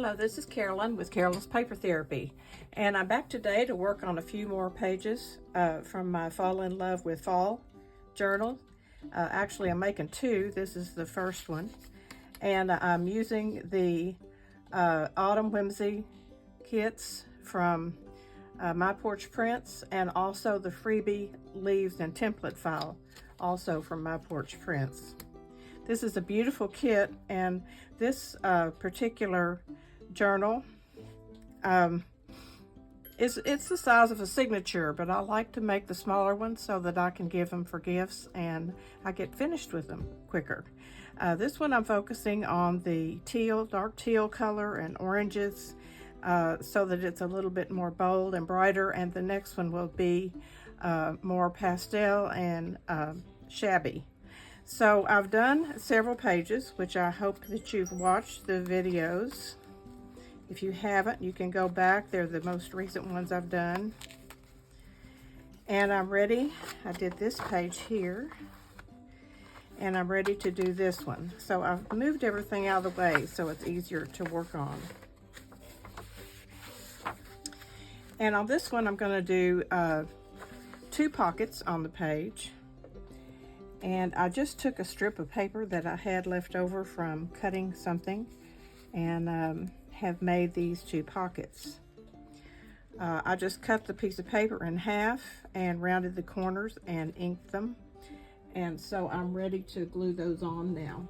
Hello, this is Carolyn with Carolyn's Paper Therapy, and I'm back today to work on a few more pages from my Fall in Love with Fall journal. Actually, I'm making two. This is the first one, and I'm using the Autumn Whimsy kits from My Porch Prints, and also the freebie leaves and template file, also from My Porch Prints. This is a beautiful kit, and this particular journal, it's the size of a signature, but I like to make the smaller ones so that I can give them for gifts and I get finished with them quicker. This one I'm focusing on the teal, dark teal color and oranges, so that it's a little bit more bold and brighter, and the next one will be more pastel and shabby. So I've done several pages, which I hope that you've watched the videos. If you haven't, you can go back. They're the most recent ones I've done. And I'm ready. I did this page here. And I'm ready to do this one. So I've moved everything out of the way so it's easier to work on. And on this one, I'm going to do 2 pockets on the page. And I just took a strip of paper that I had left over from cutting something and have made these 2 pockets. I just cut the piece of paper in half and rounded the corners and inked them. And so I'm ready to glue those on now.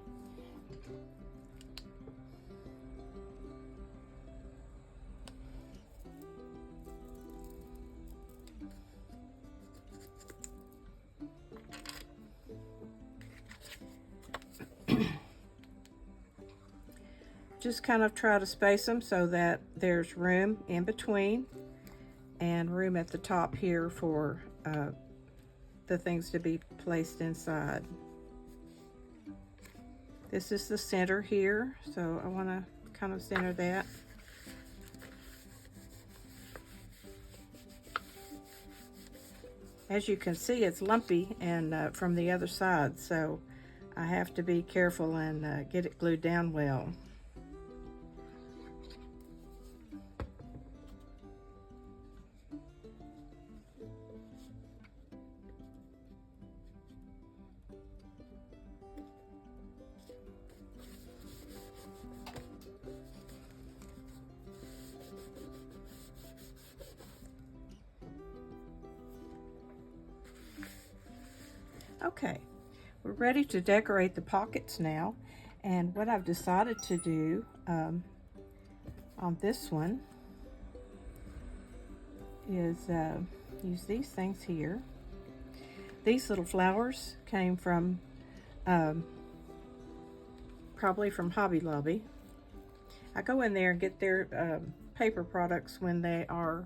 Just kind of try to space them so that there's room in between and room at the top here for the things to be placed inside. This is the center here, so I want to kind of center that. As you can see, it's lumpy and from the other side, so I have to be careful and get it glued down well. Okay, we're ready to decorate the pockets now, and what I've decided to do on this one is use these things here. These little flowers came from probably from Hobby Lobby. I go in there and get their paper products when they are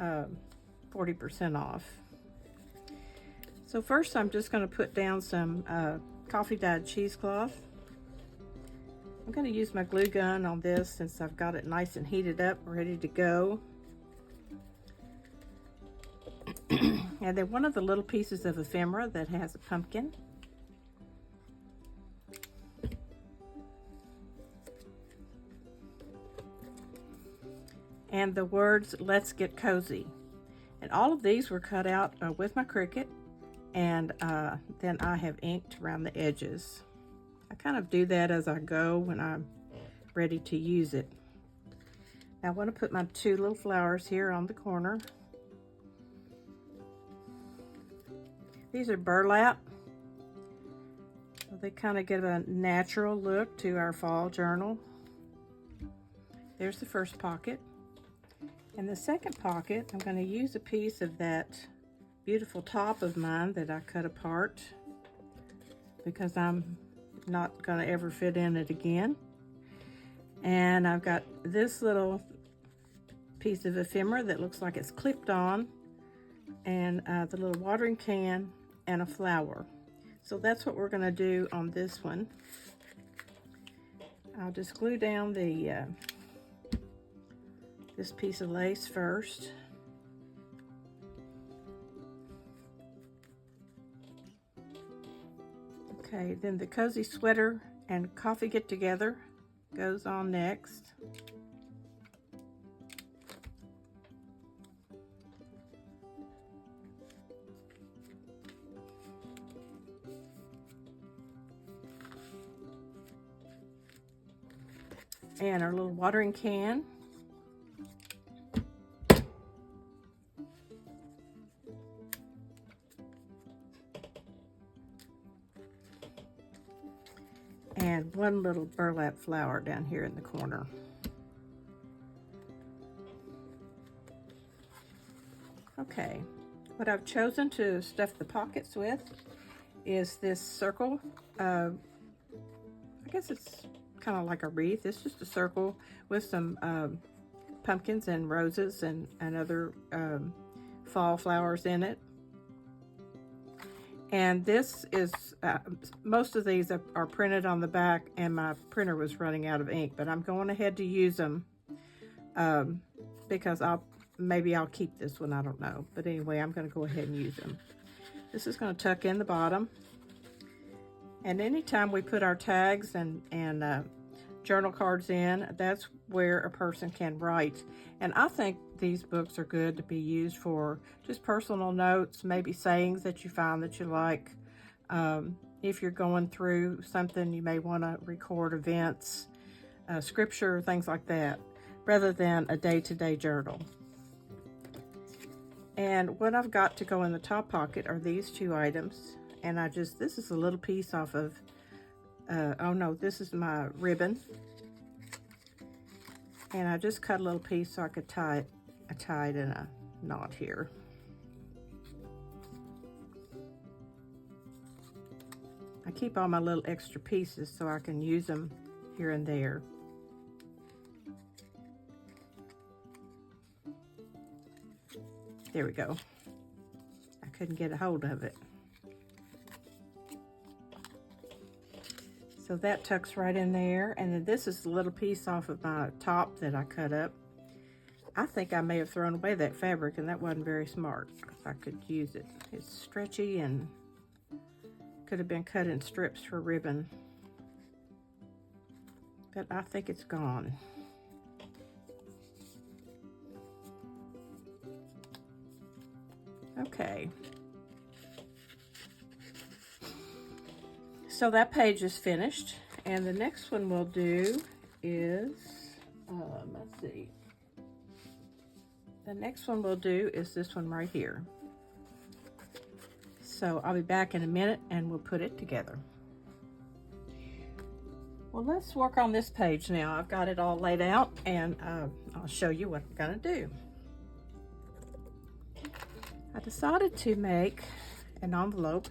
40% off. So first I'm just going to put down some coffee dyed cheesecloth. I'm going to use my glue gun on this since I've got it nice and heated up, ready to go. And then one of the little pieces of ephemera that has a pumpkin. And the words, "Let's get cozy." And all of these were cut out with my Cricut. And then I have inked around the edges. I kind of do that as I go when I'm ready to use it. Now I want to put my 2 little flowers here on the corner. These are burlap. So they kind of give a natural look to our fall journal. There's the first pocket. And the second pocket, I'm going to use a piece of that beautiful top of mine that I cut apart because I'm not going to ever fit in it again. And I've got this little piece of ephemera that looks like it's clipped on, and the little watering can and a flower. So that's what we're going to do on this one. I'll just glue down the this piece of lace first. Okay, then the cozy sweater and coffee get together goes on next. And our little watering can. And one little burlap flower down here in the corner. Okay, what I've chosen to stuff the pockets with is this circle. I guess it's kind of like a wreath. It's just a circle with some pumpkins and roses and other fall flowers in it. And this is, most of these are printed on the back, and my printer was running out of ink, but I'm going ahead to use them because maybe I'll keep this one, I don't know. But anyway, I'm going to go ahead and use them. This is going to tuck in the bottom. And anytime we put our tags and journal cards in, that's where a person can write. And I think these books are good to be used for just personal notes, maybe sayings that you find that you like. If you're going through something, you may want to record events, scripture, things like that, rather than a day-to-day journal. And what I've got to go in the top pocket are these two items. And this is a little piece off of, oh no, this is my ribbon. And I just cut a little piece so I could tie it in a knot here. I keep all my little extra pieces so I can use them here and there. There we go. I couldn't get a hold of it. So that tucks right in there. And then this is a little piece off of my top that I cut up. I think I may have thrown away that fabric, and that wasn't very smart. If I could use it. It's stretchy and could have been cut in strips for ribbon. But I think it's gone. Okay. So that page is finished, and the next one we'll do is, let's see. The next one we'll do is this one right here. So I'll be back in a minute and we'll put it together. Well, let's work on this page now. I've got it all laid out, and I'll show you what I'm gonna do. I decided to make an envelope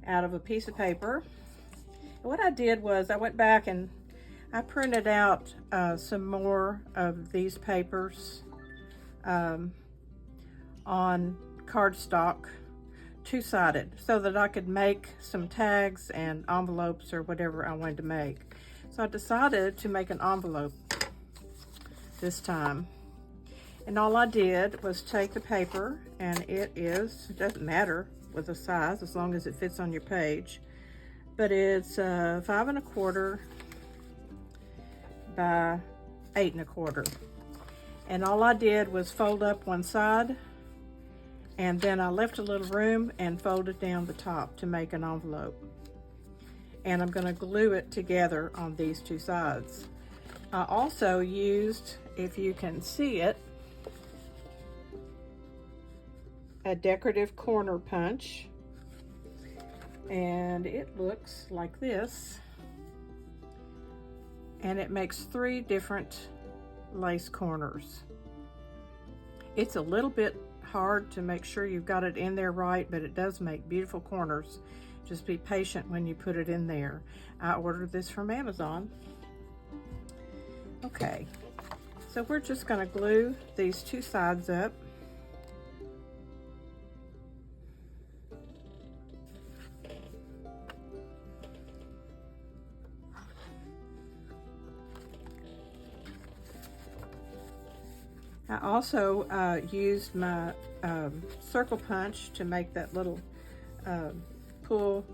out of a piece of paper. And what I did was I went back and I printed out some more of these papers on cardstock, two-sided, so that I could make some tags and envelopes or whatever I wanted to make. So I decided to make an envelope this time. And all I did was take the paper, and it doesn't matter with the size as long as it fits on your page, but it's 5 1/4 by 8 1/4. And all I did was fold up one side, and then I left a little room and folded down the top to make an envelope. And I'm going to glue it together on these two sides. I also used, if you can see it, a decorative corner punch, and it looks like this, and it makes 3 different lace corners. It's a little bit hard to make sure you've got it in there right, but it does make beautiful corners. Just be patient when you put it in there. I ordered this from Amazon. Okay, so we're just going to glue these two sides up. I also used my circle punch to make that little pull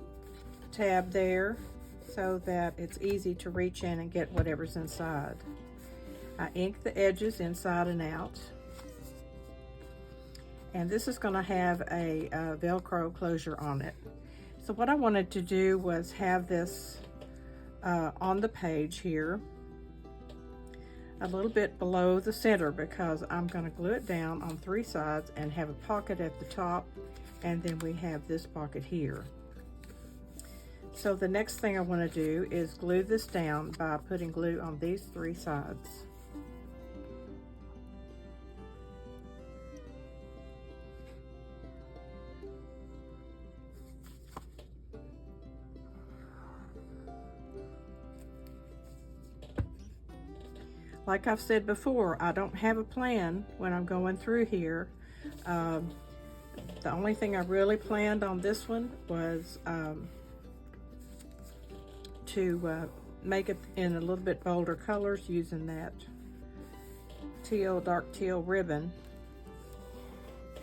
tab there so that it's easy to reach in and get whatever's inside. I inked the edges inside and out. And this is going to have a Velcro closure on it. So what I wanted to do was have this on the page here. a little bit below the center because I'm going to glue it down on 3 sides and have a pocket at the top, and then we have this pocket here. So the next thing I want to do is glue this down by putting glue on these 3 sides. Like I've said before, I don't have a plan when I'm going through here. The only thing I really planned on this one was to make it in a little bit bolder colors using that teal, dark teal ribbon.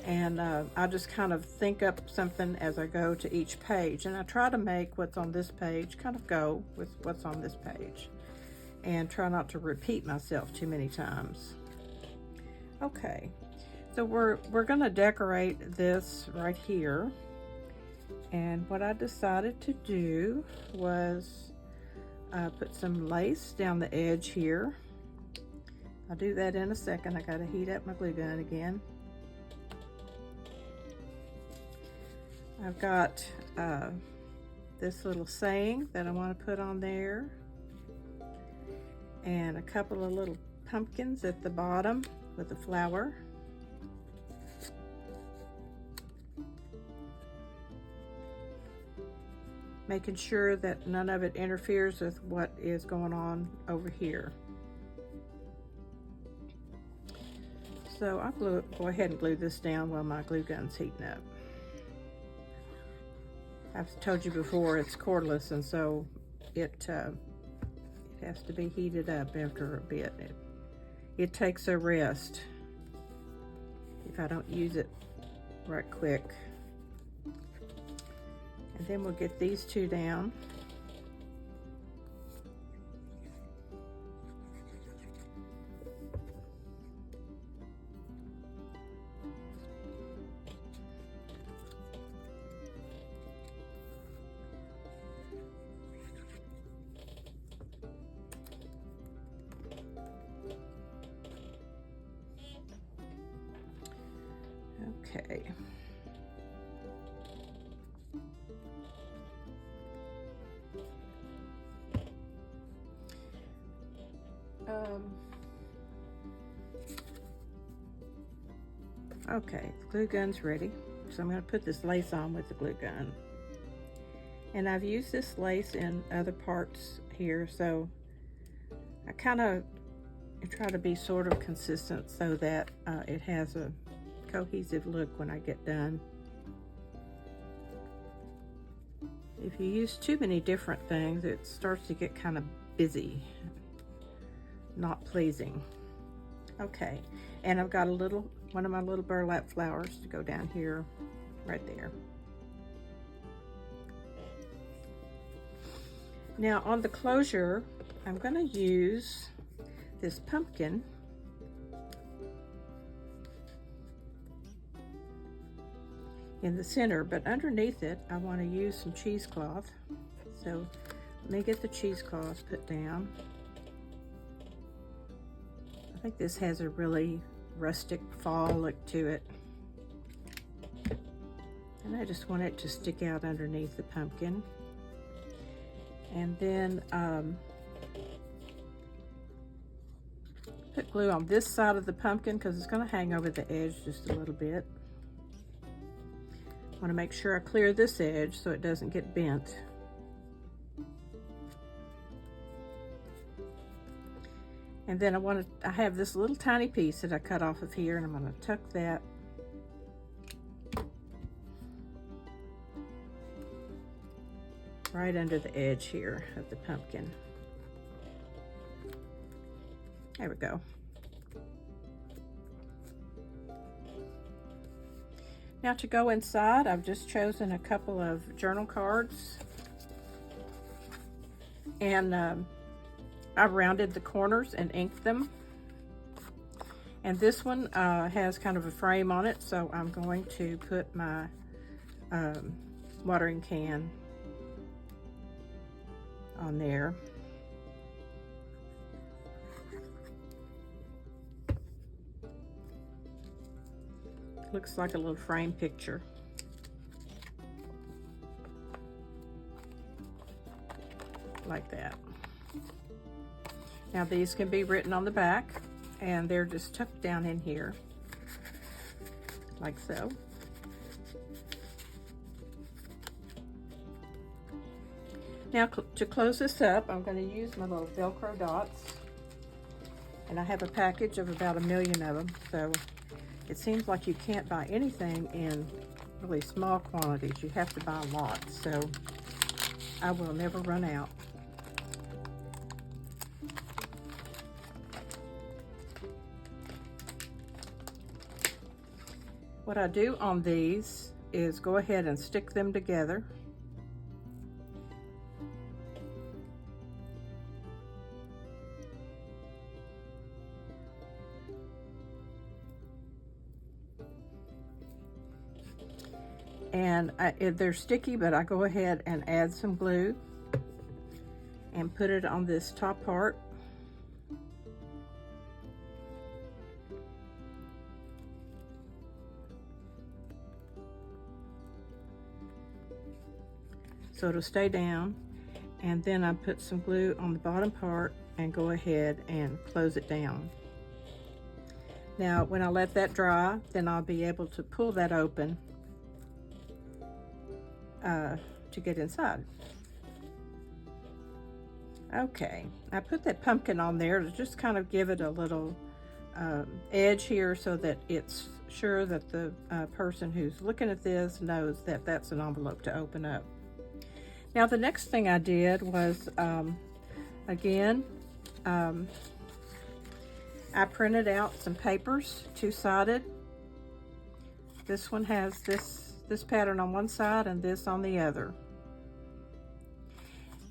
And I just kind of think up something as I go to each page, and I try to make what's on this page kind of go with what's on this page, and try not to repeat myself too many times. Okay, so we're gonna decorate this right here, and what I decided to do was put some lace down the edge here. I'll do that in a second. I gotta heat up my glue gun again. I've got this little saying that I want to put on there, and a couple of little pumpkins at the bottom with a flower. Making sure that none of it interferes with what is going on over here. So I'll go ahead and glue this down while my glue gun's heating up. I've told you before, it's cordless, and so it has to be heated up after a bit. It takes a rest if I don't use it right quick. And then we'll get these 2 down. Okay. Okay, the glue gun's ready. So I'm going to put this lace on with the glue gun. And I've used this lace in other parts here, so I kind of try to be sort of consistent so that it has a cohesive look when I get done. If you use too many different things, it starts to get kind of busy, not pleasing. Okay, and I've got one of my little burlap flowers to go down here, right there. Now on the closure, I'm going to use this pumpkin in the center, but underneath it I want to use some cheesecloth. So let me get the cheesecloth put down. I think this has a really rustic fall look to it, and I just want it to stick out underneath the pumpkin. And then put glue on this side of the pumpkin because it's going to hang over the edge just a little bit. I want to make sure I clear this edge so it doesn't get bent. And then I have this little tiny piece that I cut off of here, and I'm going to tuck that right under the edge here of the pumpkin. There we go. Now to go inside, I've just chosen a couple of journal cards, and I've rounded the corners and inked them. And this one has kind of a frame on it, so I'm going to put my watering can on there. Looks like a little frame picture. Like that. Now these can be written on the back, and they're just tucked down in here, like so. Now to close this up, I'm going to use my little Velcro dots, and I have a package of about 1 million of them, so it seems like you can't buy anything in really small quantities. You have to buy lots, so I will never run out. What I do on these is go ahead and stick them together. And they're sticky, but I go ahead and add some glue and put it on this top part. So it'll stay down, and then I put some glue on the bottom part and go ahead and close it down. Now when I let that dry, then I'll be able to pull that open to get inside. Okay, I put that pumpkin on there to just kind of give it a little edge here, so that it's sure that the person who's looking at this knows that that's an envelope to open up. Now the next thing I did was, again, I printed out some papers, two-sided. This one has this pattern on one side and this on the other.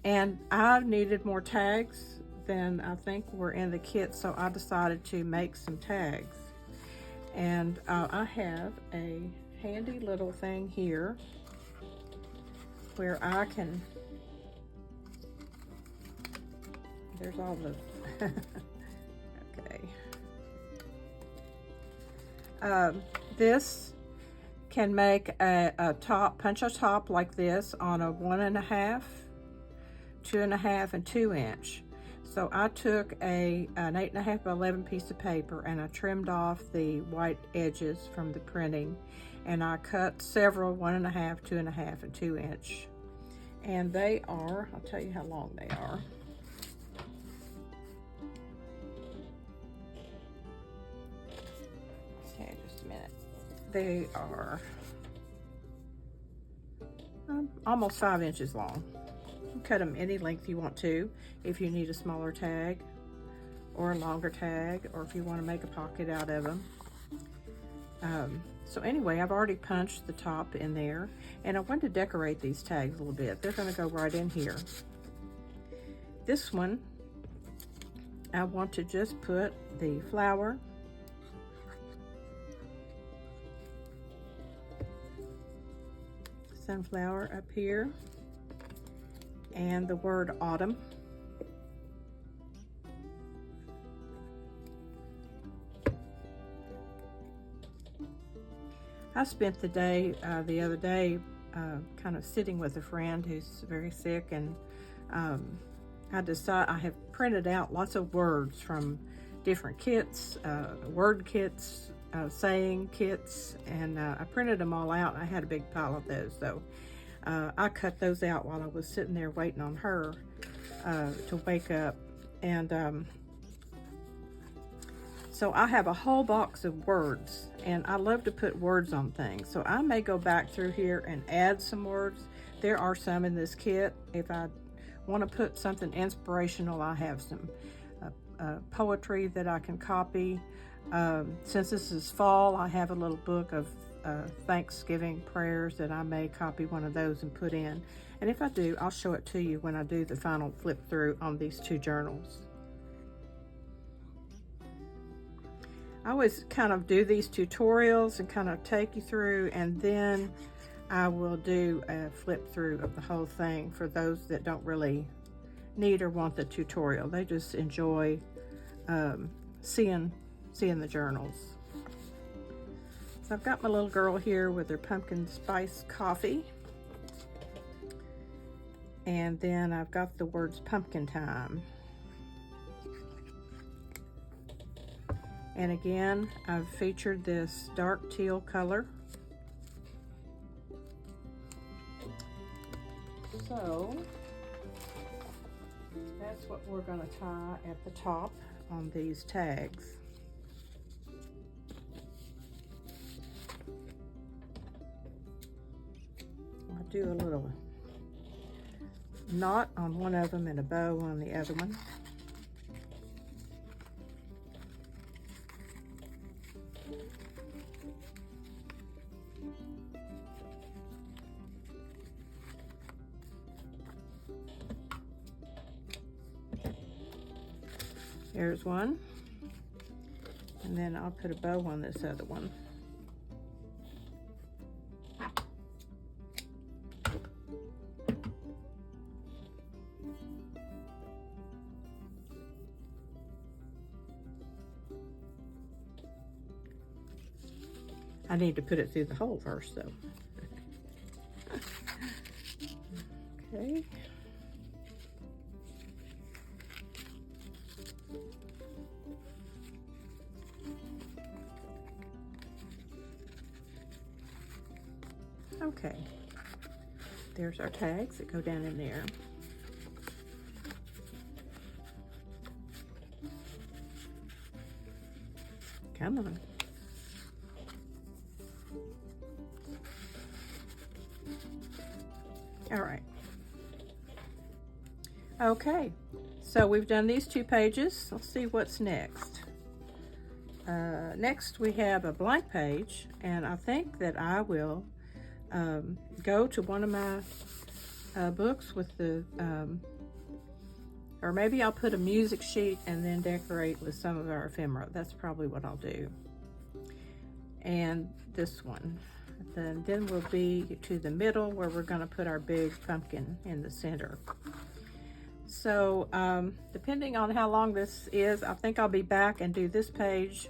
And I needed more tags than I think were in the kit, so I decided to make some tags. And I have a handy little thing here where I can, there's all the, okay. This can make a top, punch a top like this on a 1.5, 2.5, and 2 inch. So I took an 8.5 by 11 piece of paper, and I trimmed off the white edges from the printing, and I cut several 1.5, 2.5, and 2 inch. And they are, I'll tell you how long they are. Okay, just a minute. They are almost 5 inches long. You cut them any length you want to, if you need a smaller tag or a longer tag, or if you want to make a pocket out of them. So anyway, I've already punched the top in there, and I wanted to decorate these tags a little bit. They're going to go right in here. This one, I want to just put the flower, sunflower up here, and the word autumn. I spent the day, the other day, kind of sitting with a friend who's very sick, and I have printed out lots of words from different kits, word kits, saying kits, and I printed them all out. I had a big pile of those, so I cut those out while I was sitting there waiting on her to wake up. And so I have a whole box of words, and I love to put words on things. So I may go back through here and add some words. There are some in this kit. If I want to put something inspirational, I have some poetry that I can copy. Since this is fall, I have a little book of Thanksgiving prayers that I may copy one of those and put in. And if I do, I'll show it to you when I do the final flip through on these two journals. I always kind of do these tutorials and kind of take you through, and then I will do a flip through of the whole thing for those that don't really need or want the tutorial. They just enjoy seeing the journals. So I've got my little girl here with her pumpkin spice coffee. And then I've got the words pumpkin time. And again, I've featured this dark teal color. So that's what we're going to tie at the top on these tags. I'll do a little knot on one of them and a bow on the other one. There's one, and then I'll put a bow on this other one. I need to put it through the hole first, though. Okay. Okay. There's our tags that go down in there. Come on. All right. Okay, so we've done these 2 pages. Let's see what's next. Next we have a blank page, and I think that I will go to one of my books with the, or maybe I'll put a music sheet and then decorate with some of our ephemera. That's probably what I'll do. And this one. Then we'll be to the middle where we're going to put our big pumpkin in the center. So depending on how long this is, I think I'll be back and do this page,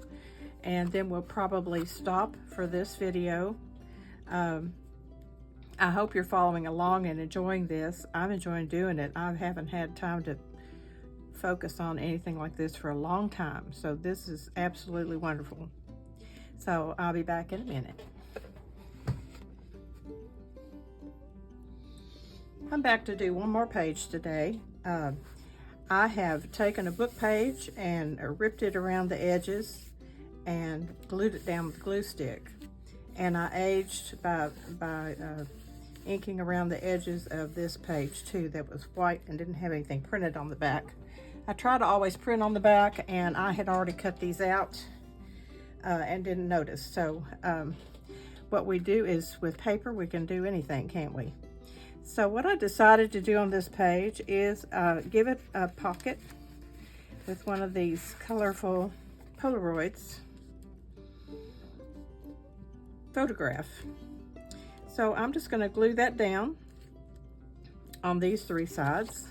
and then we'll probably stop for this video. I hope you're following along and enjoying this. I'm enjoying doing it. I haven't had time to focus on anything like this for a long time, so this is absolutely wonderful. So I'll be back in a minute. I'm back to do one more page today. I have taken a book page and ripped it around the edges and glued it down with a glue stick. And I aged by inking around the edges of this page too that was white and didn't have anything printed on the back. I try to always print on the back, and I had already cut these out and didn't notice. So what we do is with paper, we can do anything, can't we? So what I decided to do on this page is give it a pocket with one of these colorful Polaroids photograph. So I'm just going to glue that down on these 3 sides.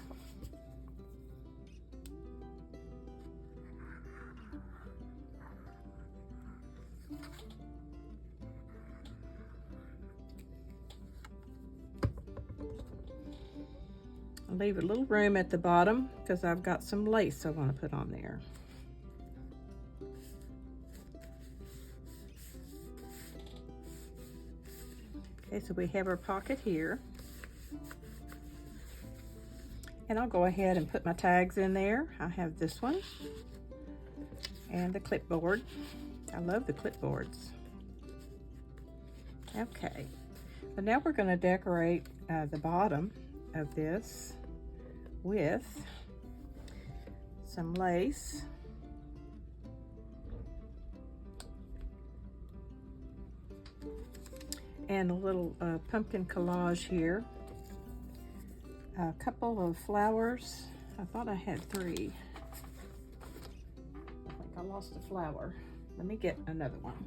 Leave a little room at the bottom because I've got some lace I want to put on there. Okay, so we have our pocket here. And I'll go ahead and put my tags in there. I have this one and the clipboard. I love the clipboards. Okay, so now we're going to decorate the bottom of this with some lace. And a little pumpkin collage here. A couple of flowers. I thought I had 3. I think I lost a flower. Let me get another one.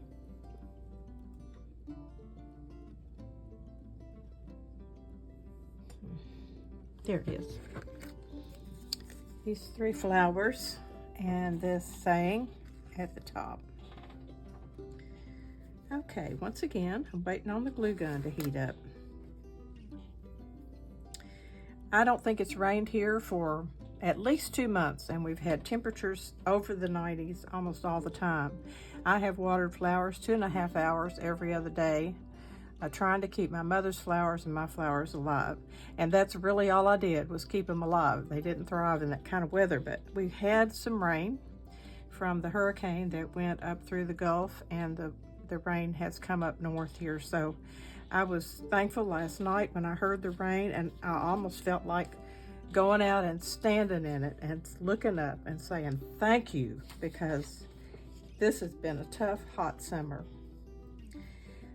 There it is. These 3 flowers and this saying at the top. Okay, once again, I'm waiting on the glue gun to heat up. I don't think it's rained here for at least 2 months, and we've had temperatures over the 90s almost all the time. I have watered flowers 2.5 hours every other day, trying to keep my mother's flowers and my flowers alive. And that's really all I did, was keep them alive. They didn't thrive in that kind of weather, but we had some rain from the hurricane that went up through the Gulf, and the rain has come up north here. So I was thankful last night when I heard the rain, and I almost felt like going out and standing in it and looking up and saying thank you, because this has been a tough, hot summer.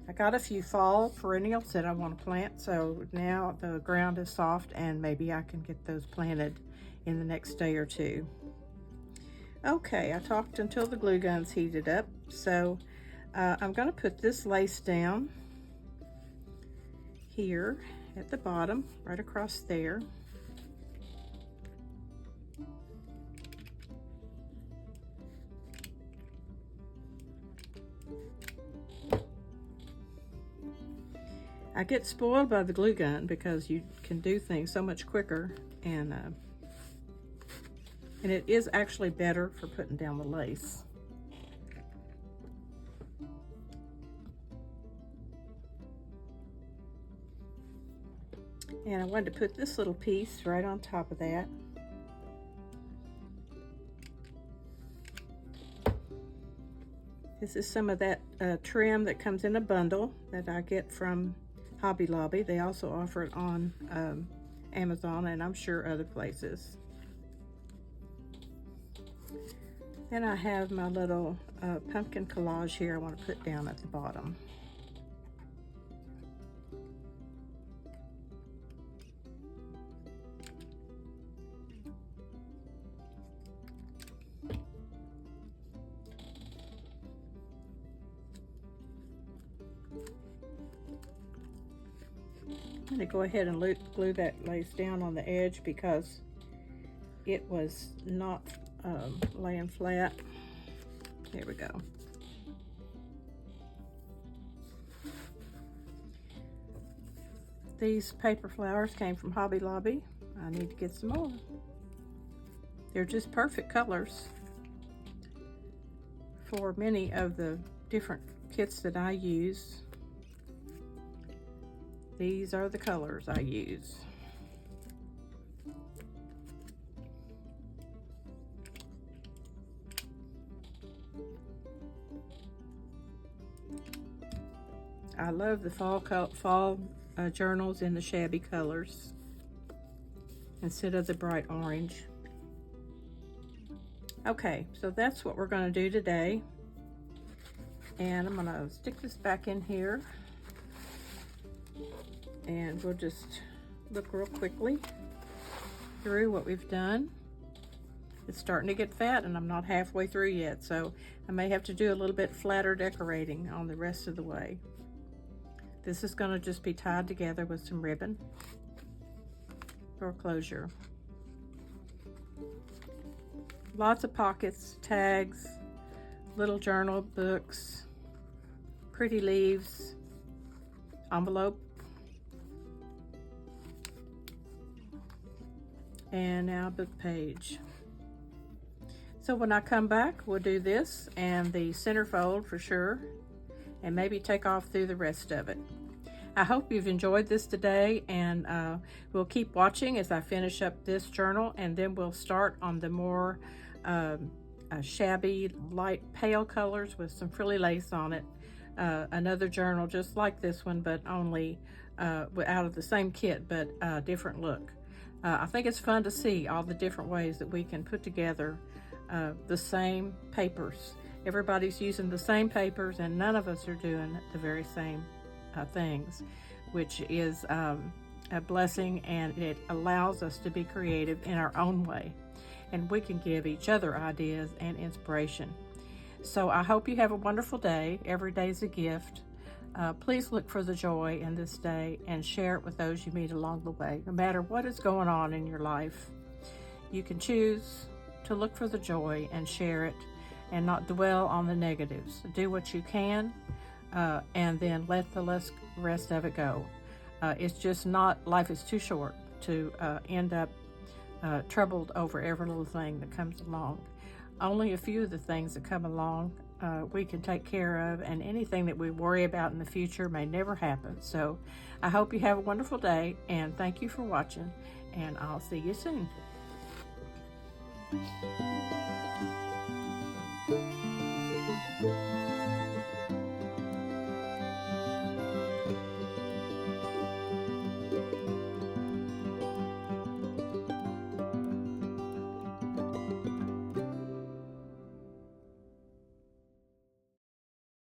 I got a few fall perennials that I want to plant, so now the ground is soft and maybe I can get those planted in the next day or two. Okay, I talked until the glue gun's heated up, so I'm going to put this lace down here at the bottom, right across there. I get spoiled by the glue gun because you can do things so much quicker, and it is actually better for putting down the lace. And I wanted to put this little piece right on top of that. This is some of that trim that comes in a bundle that I get from Hobby Lobby. They also offer it on Amazon, and I'm sure other places. Then I have my little pumpkin collage here I want to put down at the bottom. I'm going to go ahead and glue that lace down on the edge because it was not laying flat. There we go. These paper flowers came from Hobby Lobby. I need to get some more. They're just perfect colors for many of the different kits that I use. These are the colors I use. I love the fall journals in the shabby colors instead of the bright orange. Okay, so that's what we're going to do today. And I'm going to stick this back in here. And we'll just look real quickly through what we've done. It's starting to get fat, and I'm not halfway through yet, so I may have to do a little bit flatter decorating on the rest of the way. This is going to just be tied together with some ribbon for closure. Lots of pockets, tags, little journal books, pretty leaves, envelope. And now book page. So when I come back, we'll do this and the centerfold for sure, and maybe take off through the rest of it. I hope you've enjoyed this today, and we'll keep watching as I finish up this journal, and then we'll start on the more shabby, light pale colors with some frilly lace on it. Another journal just like this one, but only out of the same kit, but a different look. I think it's fun to see all the different ways that we can put together the same papers. Everybody's using the same papers, and none of us are doing the very same things, which is a blessing, and it allows us to be creative in our own way, and we can give each other ideas and inspiration. So I hope you have a wonderful day. Every day is a gift. Please look for the joy in this day and share it with those you meet along the way. No matter what is going on in your life, you can choose to look for the joy and share it, and not dwell on the negatives. Do what you can and then let the rest of it go. It's just not, life is too short to end up troubled over every little thing that comes along. Only a few of the things that come along we can take care of, and anything that we worry about in the future may never happen. So I hope you have a wonderful day, and thank you for watching, and I'll see you soon.